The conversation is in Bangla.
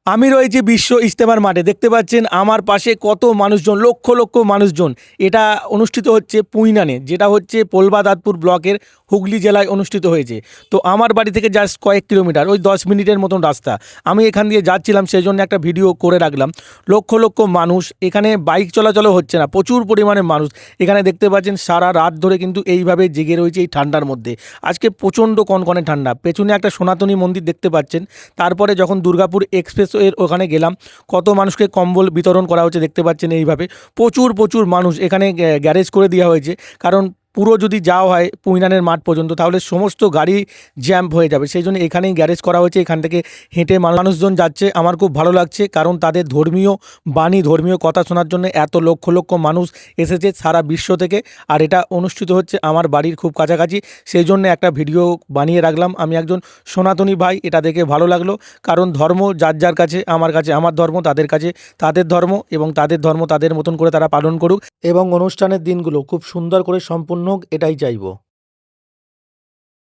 আমি রয়েছি বিশ্ব ইজতেমার মাঠে। দেখতে পাচ্ছেন আমার পাশে কত মানুষজন, লক্ষ লক্ষ মানুষজন। এটা অনুষ্ঠিত হচ্ছে পুইনানে, যেটা হচ্ছে পোলবাদাতপুর ব্লকের হুগলি জেলায় অনুষ্ঠিত হয়েছে। তো আমার বাড়ি থেকে জাস্ট কয়েক কিলোমিটার, ওই 10 মিনিটের মতন রাস্তা। আমি এখান দিয়ে যাচ্ছিলাম, সেই জন্য একটা ভিডিও করে রাখলাম। লক্ষ লক্ষ মানুষ, এখানে বাইক চলাচলও হচ্ছে না, প্রচুর পরিমাণে মানুষ। এখানে দেখতে পাচ্ছেন সারা রাত ধরে কিন্তু এইভাবে জেগে রয়েছে এই ঠান্ডার মধ্যে। আজকে প্রচণ্ড কনকনে ঠান্ডা। পেছনে একটা সনাতনী মন্দির দেখতে পাচ্ছেন। তারপরে যখন দুর্গাপুর এক্সপ্রেস এর ওখানে গেলাম, কত মানুষকে কম্বল বিতরণ করা হচ্ছে দেখতে পাচ্ছেন। এইভাবে প্রচুর প্রচুর মানুষ, এখানে গ্যারেজ করে দেওয়া হয়েছে। কারণ পুরো যদি যাওয়া হয় পুইনানের মাঠ পর্যন্ত, তাহলে সমস্ত গাড়ি জ্যাম্প হয়ে যাবে। সেই জন্য এখানেই গ্যারেজ করা হয়েছে। এখান থেকে হেঁটে মানুষজন যাচ্ছে। আমার খুব ভালো লাগছে, কারণ তাদের ধর্মীয় বাণী, ধর্মীয় কথা শোনার জন্য এত লক্ষ লক্ষ মানুষ এসেছে সারা বিশ্ব থেকে। আর এটা অনুষ্ঠিত হচ্ছে আমার বাড়ির খুব কাছাকাছি, সেই জন্য একটা ভিডিও বানিয়ে রাখলাম। আমি একজন সনাতনী ভাই, এটা দেখে ভালো লাগলো। কারণ ধর্ম যার যার কাছে, আমার কাছে আমার ধর্ম, তাদের কাছে তাদের ধর্ম, এবং তাদের ধর্ম তাদের মতন করে তারা পালন করুক, এবং অনুষ্ঠানের দিনগুলো খুব সুন্দর করে সম্পূর্ণ হোক, এটাই চাইবো।